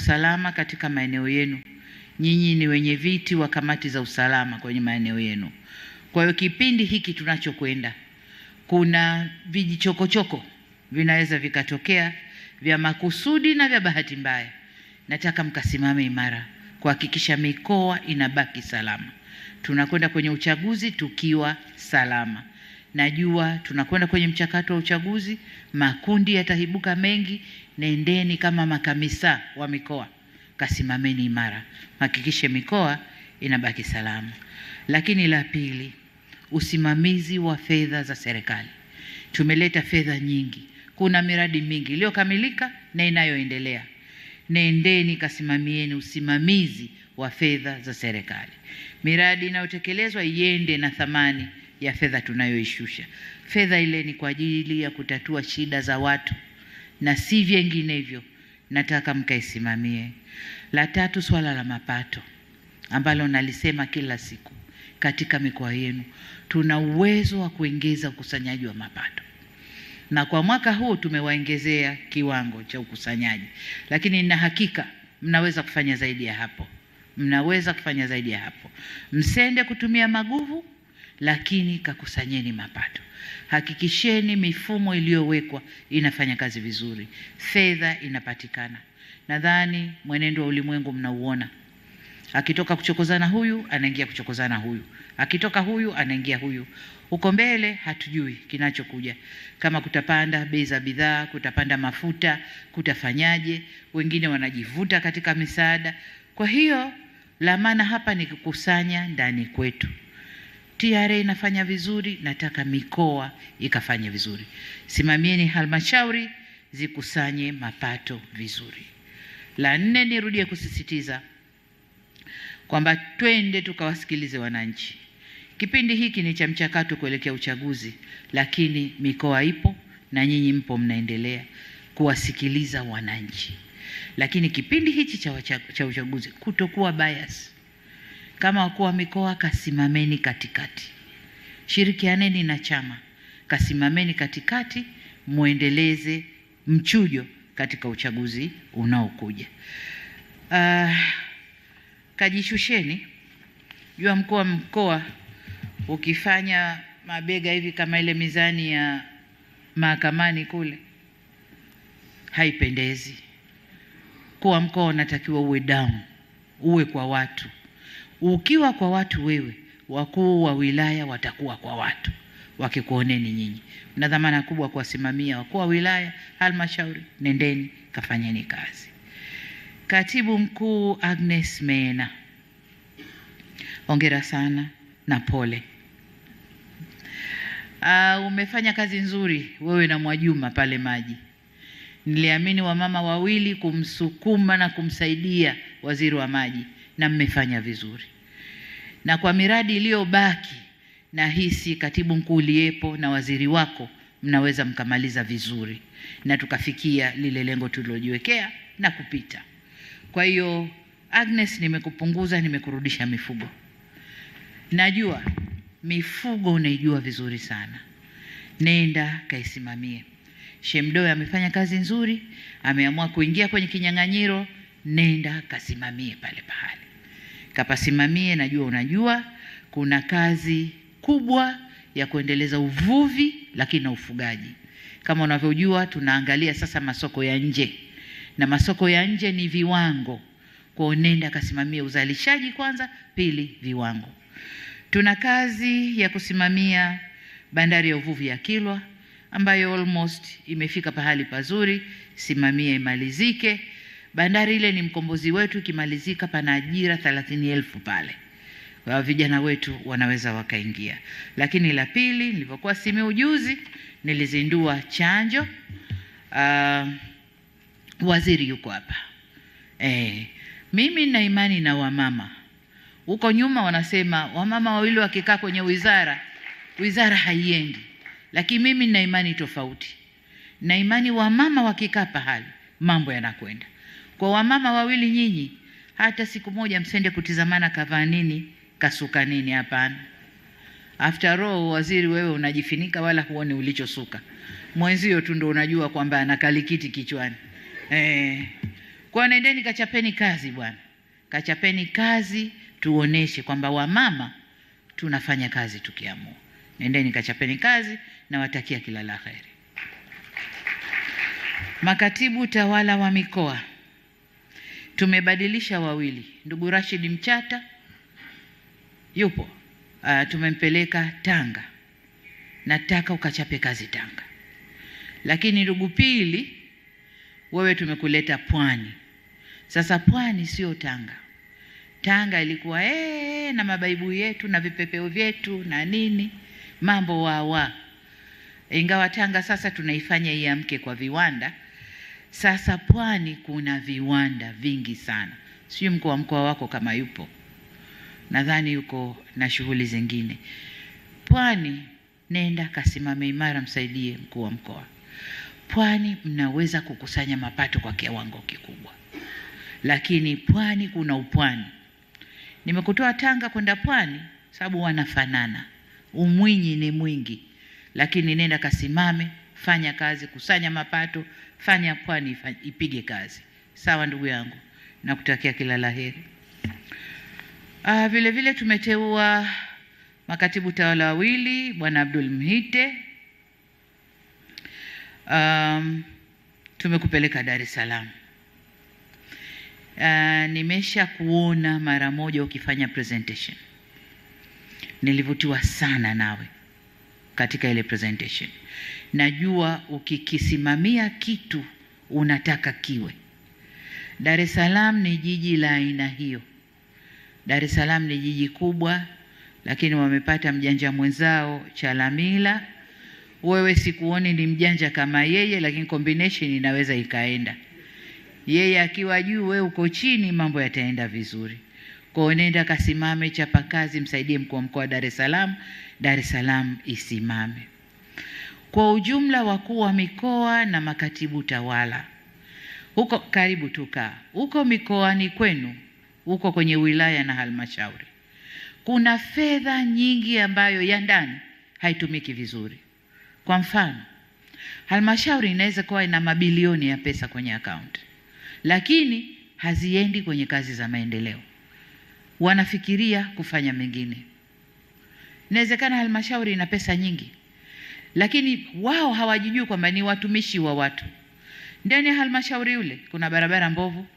usalama katika maeneo yenu. Nyinyi ni wenye viti wa kamati za usalama kwenye maeneo yenu. Kwa hiyo kipindi hiki tunachokwenda, kuna vijichokochoko vinaweza vikatokea vya makusudi na vya bahati mbaya. Nataka mkasimame imara kuhakikisha mikoa inabaki salama. Tunakwenda kwenye uchaguzi tukiwa salama. Najua tunakwenda kwenye mchakato wa uchaguzi, makundi yatahibuka mengi. Nendeni kama makamisa wa mikoa, kasimameni imara, hakikishe mikoa inabaki salama. Lakini la pili, usimamizi wa fedha za serikali. Tumeleta fedha nyingi, kuna miradi mingi iliyokamilika na inayoendelea. Nendeni kasimamieni usimamizi wa fedha za serikali. Miradi inayotekelezwa iende na thamani ya fedha tunayoishusha. Fedha ile ni kwa ajili ya kutatua shida za watu na si vinginevyo. Nataka mkaisimamie. La tatu, swala la mapato ambalo nalisema kila siku. Katika mikoa yenu tuna uwezo wa kuongeza ukusanyaji wa mapato, na kwa mwaka huu tumewaongezea kiwango cha ukusanyaji, lakini nina hakika mnaweza kufanya zaidi ya hapo. Mnaweza kufanya zaidi ya hapo. Msende kutumia maguvu, lakini kakusanyeni mapato. Hakikisheni mifumo iliyowekwa inafanya kazi vizuri, fedha inapatikana. Nadhani mwenendo wa ulimwengu mnauona. Akitoka kuchokozana huyu, anaingia kuchokozana huyu. Akitoka huyu, anaingia huyu. Huko mbele hatujui kinachokuja. Kama kutapanda bei za bidhaa, kutapanda mafuta, kutafanyaje. Wengine wanajivuta katika misaada. Kwa hiyo la maana hapa ni kukusanya ndani kwetu. TRA inafanya vizuri, nataka mikoa ikafanye vizuri. Simamieni halmashauri zikusanye mapato vizuri. La nne, nirudie kusisitiza kwamba twende tukawasikilize wananchi. Kipindi hiki ni cha mchakato kuelekea uchaguzi, lakini mikoa ipo na nyinyi mpo mnaendelea kuwasikiliza wananchi. Lakini kipindi hichi cha uchaguzi kutokuwa bias. Kama wakuu wa mikoa, kasimameni katikati. Shirikianeni na chama, kasimameni katikati, muendeleze mchujo katika uchaguzi unaokuja. Kajishusheni. Jua mkuu wa mkoa ukifanya mabega hivi kama ile mizani ya mahakamani kule, haipendezi. Kwa mkoa unatakiwa uwe down, uwe kwa watu. Ukiwa kwa watu wewe, wakuu wa wilaya watakuwa kwa watu, wakikuoneni nyinyi. Mna dhamana kubwa kuwasimamia wakuu wa wilaya, halmashauri. Nendeni kafanyeni kazi. Katibu Mkuu Agnes Mena, hongera sana na pole. Umefanya kazi nzuri wewe na Mwajuma pale maji. Niliamini wamama wawili kumsukuma na kumsaidia waziri wa maji, na mmefanya vizuri. Na kwa miradi iliyobaki, nahisi katibu mkuu uliyepo na waziri wako mnaweza mkamaliza vizuri na tukafikia lile lengo tulilojiwekea na kupita. Kwa hiyo Agnes, nimekupunguza, nimekurudisha mifugo. Najua mifugo unaijua vizuri sana. Nenda kaisimamie. Shemdoe amefanya kazi nzuri, ameamua kuingia kwenye kinyang'anyiro. Nenda kasimamie pale pale. Kapasimamie. Najua unajua kuna kazi kubwa ya kuendeleza uvuvi lakini na ufugaji. Kama unavyojua tunaangalia sasa masoko ya nje. Na masoko ya nje ni viwango. Kwa nenda kasimamie uzalishaji kwanza, pili viwango. Tuna kazi ya kusimamia bandari ya uvuvi ya Kilwa ambayo almost imefika pahali pazuri. Simamia imalizike. Bandari ile ni mkombozi wetu, kimalizika pana ajira 30,000 pale. Wa vijana wetu wanaweza wakaingia. Lakini la pili, nilipokuwa Simiyu juzi, nilizindua chanjo. Waziri yuko hapa. Mimi na imani na wamama. Huko nyuma wanasema wamama wawili wakikaa kwenye wizara haiendi. Lakini mimi na imani tofauti. Na imani wamama wakikaa pahali, mambo yanakwenda. Kwa wamama wawili nyinyi, hata siku moja msende kutizamana kavaa nini, kasuka nini, hapana. After all, waziri wewe unajifinika wala huoni ulichosuka. Mwenzio tu ndo unajua kwamba ana kalikiti kichwani. Kwa nendeni kachapeni kazi bwana. Kachapeni kazi, tuoneshe kwamba wamama tunafanya kazi tukiamua. Nendeni kachapeni kazi, na watakia kila la kheri. Makatibu tawala wa mikoa tumebadilisha wawili. Ndugu Rashid Mchata yupo, tumempeleka Tanga. Nataka ukachape kazi Tanga. Lakini ndugu Pili, wewe tumekuleta Pwani. Sasa Pwani sio Tanga. Tanga ilikuwa na mabaibu yetu na vipepeo vyetu na nini, mambo wawa. Ingawa Tanga sasa tunaifanya iamke kwa viwanda. Sasa Pwani kuna viwanda vingi sana. Sio mkuu wa mkoa wako kama yupo. Nadhani yuko na shughuli zingine. Pwani, nenda kasimame imara, msaidie mkuu wa mkoa. Pwani mnaweza kukusanya mapato kwa kiwango kikubwa. Lakini Pwani kuna upwani. Nimekutoa Tanga kwenda Pwani sababu wanafanana. Umwinyi ni mwingi. Lakini nenda kasimame, fanya kazi, kusanya mapato, fanya Pwani ipige kazi. Sawa ndugu yangu, nakutakia kila laheri. Vile vile tumeteua makatibu tawala wawili, Bwana Abdul Mhite. Tumekupeleka Dar es Salaam. Nimesha kuona mara moja ukifanya presentation. Nilivutiwa sana nawe katika ile presentation. Najua ukikisimamia kitu unataka kiwe. Dar es Salaam ni jiji la aina hiyo. Dar es Salaam ni jiji kubwa, lakini wamepata mjanja mwenzao Chalamila. Wewe sikuoni ni mjanja kama yeye, lakini combination inaweza ikaenda. Yeye akiwa juu, wewe uko chini, mambo yataenda vizuri. Kwa nenda kasimame, chapa kazi, msaidie mkuu wa mkoa wa Dar es Salaam. Dar es Salaam isimame. Kwa ujumla, wakuu wa mikoa na makatibu tawala, huko karibu tukaa. Huko mikoani kwenu, huko kwenye wilaya na halmashauri, kuna fedha nyingi ambayo ya ndani haitumiki vizuri. Kwa mfano, halmashauri inaweza kuwa ina mabilioni ya pesa kwenye account, lakini haziendi kwenye kazi za maendeleo. Wanafikiria kufanya mengine. Inawezekana halmashauri ina pesa nyingi, lakini wao hawajijui kwamba ni watumishi wa watu. Ndani ya halmashauri yule kuna barabara mbovu,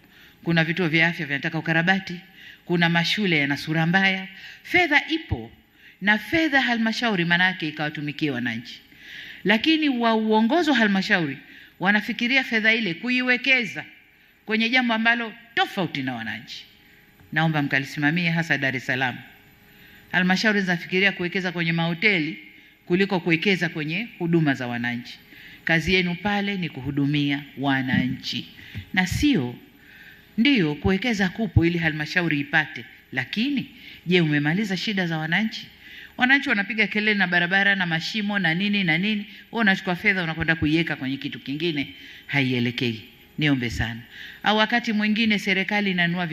kuna vituo vya afya vinataka ukarabati, kuna mashule yana sura mbaya. Fedha ipo, na fedha halmashauri manake ikawatumikia wananchi. Lakini wa uongozi wa halmashauri wanafikiria fedha ile kuiwekeza kwenye jambo ambalo tofauti na wananchi. Naomba mkalisimamie hasa Dar es Salaam. Halmashauri zinafikiria kuwekeza kwenye mahoteli kuliko kuwekeza kwenye huduma za wananchi. Kazi yenu pale ni kuhudumia wananchi. Na ndio kuwekeza kupo ili halmashauri ipate, lakini je, umemaliza shida za wananchi? Wananchi wanapiga kelele na barabara na mashimo na nini na nini. Wewe unachukua fedha unakwenda kuiweka kwenye kitu kingine, haielekei. Niombe sana. Au wakati mwingine serikali inanunua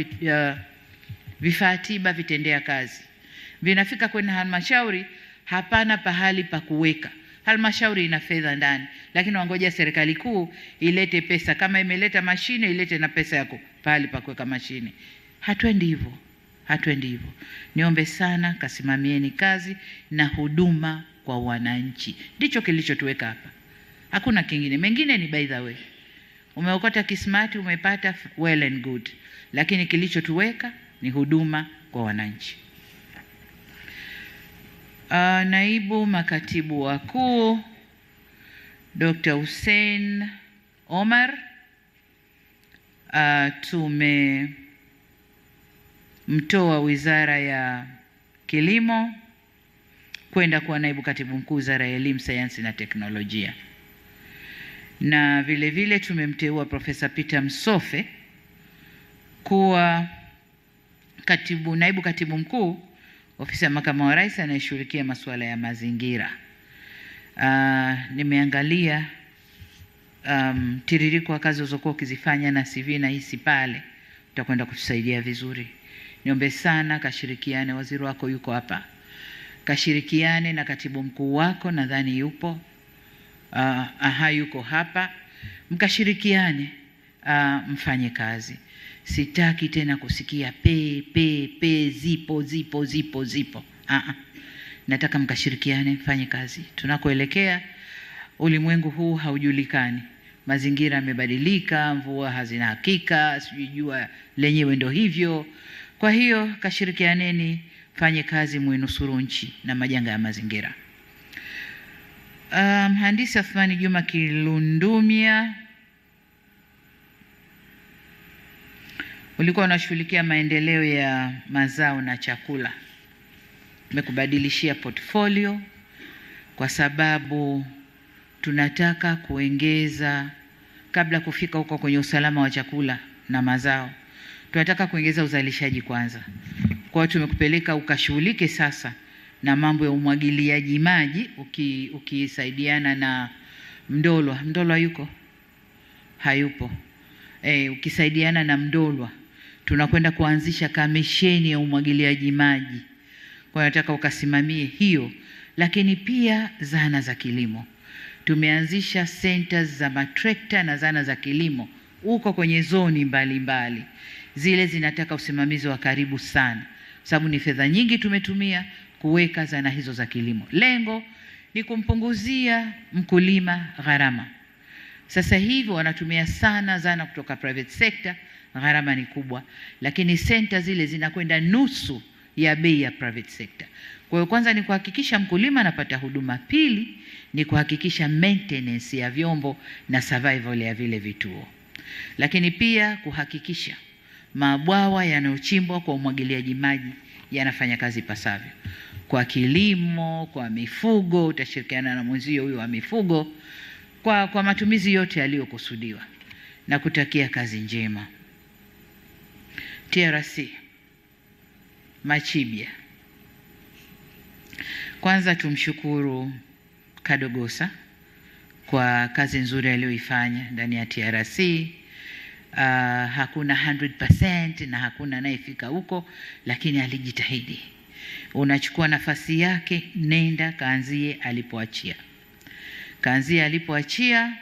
vifaa tiba, vitendea kazi. Vinafika kwenye halmashauri, hapana pahali pa kuweka. Halmashauri ina fedha ndani, lakini wangoja serikali kuu ilete pesa. Kama imeleta mashine, ilete na pesa yako pahali pa kuweka mashine. Hatuendi hivyo. Hatuendi hivyo. Niombe sana, kasimamieni kazi na huduma kwa wananchi. Ndicho kilichotuweka hapa. Hakuna kingine. Mengine ni by the way. Umeokota kismati, umepata, well and good. Lakini kilichotuweka ni huduma kwa wananchi. Naibu makatibu wakuu Dr. Hussein Omar, tumemtoa Wizara ya Kilimo kwenda kuwa naibu katibu mkuu Wizara ya Elimu, Sayansi na Teknolojia. Na vile vile tumemteua Profesa Peter Msofe kuwa naibu katibu mkuu Ofisi ya Makamu wa Rais anayeshughulikia masuala ya mazingira. Nimeangalia tiririko wa kazi ulizokuwa ukizifanya na CV na hisi pale utakwenda kutusaidia vizuri. Niombe sana kashirikiane, waziri wako yuko hapa. Kashirikiane na katibu mkuu wako, nadhani yupo. Yuko hapa. Mkashirikiane mfanye kazi. Sitaki tena kusikia zipo. Nataka mkashirikiane, mfanye kazi. Tunakoelekea ulimwengu huu haujulikani. Mazingira yamebadilika, mvua hazina hakika, sijua lenyewe ndio hivyo. Kwa hiyo kashirikianeni, fanye kazi, muinusuru nchi na majanga ya mazingira. Mhandisi Athmani Juma Kilundumia, ulikuwa unashughulikia maendeleo ya mazao na chakula. Tumekubadilishia portfolio kwa sababu tunataka kuongeza, kabla kufika huko kwenye usalama wa chakula na mazao, tunataka kuongeza uzalishaji kwanza. Kwa hiyo tumekupeleka ukashughulike sasa na mambo ya umwagiliaji maji, ukisaidiana na Mdolwa. Mdolwa yuko? Hayupo. Ukisaidiana na Mdolwa, tunakwenda kuanzisha kamisheni ya umwagiliaji maji. Kwa hiyo nataka ukasimamie hiyo, lakini pia zana za kilimo. Tumeanzisha centers za matrekta na zana za kilimo uko kwenye zoni mbalimbali. Zile zinataka usimamizi wa karibu sana, sababu ni fedha nyingi tumetumia kuweka zana hizo za kilimo. Lengo ni kumpunguzia mkulima gharama. Sasa hivi wanatumia sana zana kutoka private sector, gharama ni kubwa, lakini center zile zinakwenda nusu ya bei ya private sector. Kwa hiyo kwanza ni kuhakikisha mkulima anapata huduma, pili ni kuhakikisha maintenance ya vyombo na survival ya vile vituo. Lakini pia kuhakikisha mabwawa yanayochimbwa kwa umwagiliaji maji yanafanya kazi pasavyo. Kwa kilimo, kwa mifugo, utashirikiana na mwenzio huyo wa mifugo, kwa matumizi yote yaliyokusudiwa, na kutakia kazi njema. TRC Machibia, kwanza tumshukuru Kadogosa kwa kazi nzuri aliyoifanya ndani ya TRC. Hakuna 100% na hakuna anayefika huko, lakini alijitahidi. Unachukua nafasi yake, nenda kaanzie alipoachia. Kaanzie alipoachia.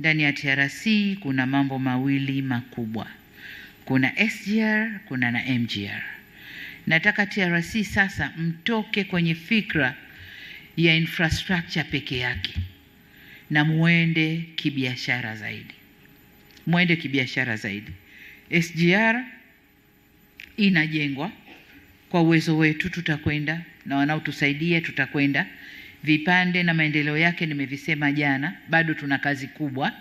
Ndani ya TRC kuna mambo mawili makubwa. Kuna SGR, kuna na MGR. Nataka TRC sasa mtoke kwenye fikra ya infrastructure peke yake na muende kibiashara zaidi. Muende kibiashara zaidi. SGR inajengwa kwa uwezo wetu, tutakwenda na wanaotusaidia tutakwenda. Vipande na maendeleo yake nimevisema jana, bado tuna kazi kubwa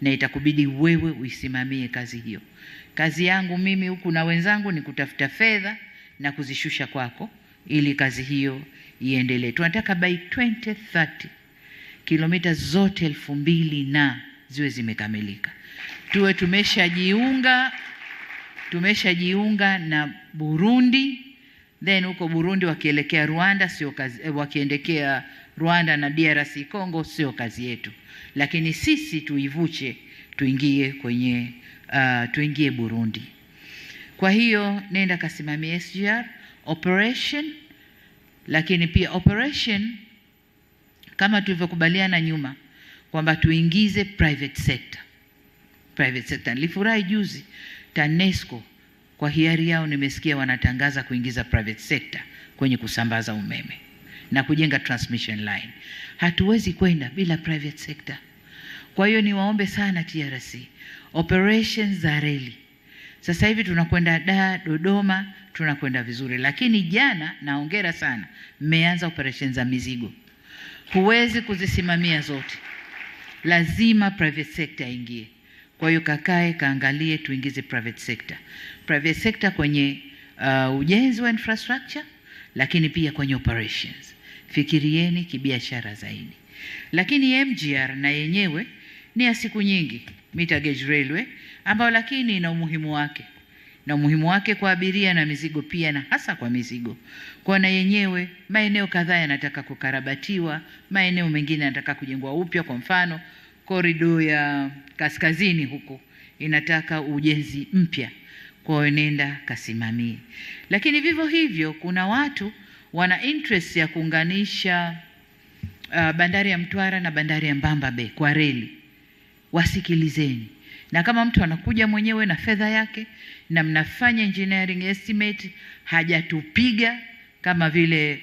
na itakubidi wewe uisimamie kazi hiyo. Kazi yangu mimi huku na wenzangu ni kutafuta fedha na kuzishusha kwako ili kazi hiyo iendelee. Tunataka by 2030 kilomita zote 2000 na ziwe zimekamilika. Tuwe tumeshajiunga na Burundi, then huko Burundi wakielekea Rwanda sio kazi, wakiendekea Rwanda na DRC Congo sio kazi yetu, lakini sisi tuivuche tuingie Burundi. Kwa hiyo nenda kasimamia SGR operation, lakini pia operation kama tulivyokubaliana nyuma kwamba tuingize private sector. Nilifurahi juzi TANESCO kwa hiari yao nimesikia wanatangaza kuingiza private sector kwenye kusambaza umeme na kujenga transmission line. Hatuwezi kwenda bila private sector. Kwa hiyo niwaombe sana TRC, operations za reli. Sasa hivi tunakwenda Dodoma, tunakwenda vizuri, lakini jana naongera sana mmeanza operations za mizigo. Huwezi kuzisimamia zote. Lazima private sector ingie. Kwa hiyo kaangalie tuingize private sector. Private sector kwenye ujenzi wa infrastructure, lakini pia kwenye operations. Fikirieni kibiashara zaidi. Lakini MGR na yenyewe ni ya siku nyingi, meter gauge railway, ambao lakini ina umuhimu wake. Na umuhimu wake kwa abiria na mizigo pia, na hasa kwa mizigo. Kwa na yenyewe maeneo kadhaa yanataka kukarabatiwa, maeneo mengine yanataka kujengwa upya. Kwa mfano korido ya kaskazini huko inataka ujenzi mpya. Kwa hiyo nenda kasimamie. Lakini vivyo hivyo kuna watu wana interest ya kuunganisha bandari ya Mtwara na bandari ya Mbamba Bay kwa reli. Wasikilizeni Na kama mtu anakuja mwenyewe na fedha yake na mnafanya engineering estimate, hajatupiga kama vile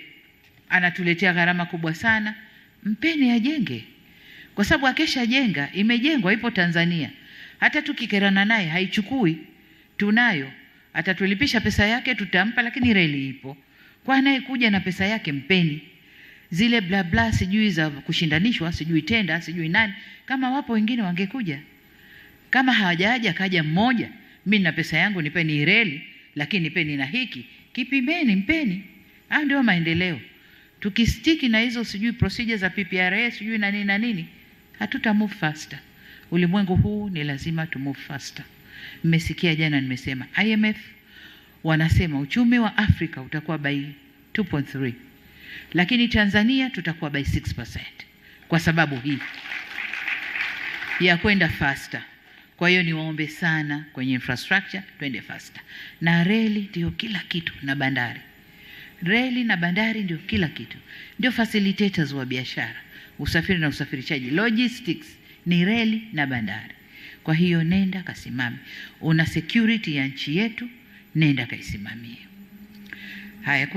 anatuletea gharama kubwa sana, mpeni ajenge. Kwa sababu akesha jenga, imejengwa, ipo Tanzania. Hata tukikerana naye haichukui, tunayo. Atatulipisha pesa yake, tutampa, lakini reli ipo. Kwa anayekuja na pesa yake, mpeni. Zile bla bla sijui za kushindanishwa, sijui tenda, sijui nani, kama wapo wengine wangekuja. Kama hawajaja kaja mmoja, mimi na pesa yangu nipeni reli, lakini nipeni na hiki, kipimeni, mpeni. Ndio maendeleo. Tukistiki na hizo sijui procedures za PPRA, sijui na nini na nini, hatuta move faster. Ulimwengu huu ni lazima tu move faster. Mmesikia jana nimesema IMF wanasema uchumi wa Afrika utakuwa by 2.3. Lakini Tanzania tutakuwa by 6%. Kwa sababu hii ya kwenda faster. Kwa hiyo niwaombe sana kwenye infrastructure twende faster. Na reli ndio kila kitu, na bandari. Reli na bandari ndio kila kitu. Ndio facilitators wa biashara, usafiri na usafirishaji. Logistics ni reli na bandari. Kwa hiyo nenda kasimame. Una security ya nchi yetu, nenda kaisimamie. Haya.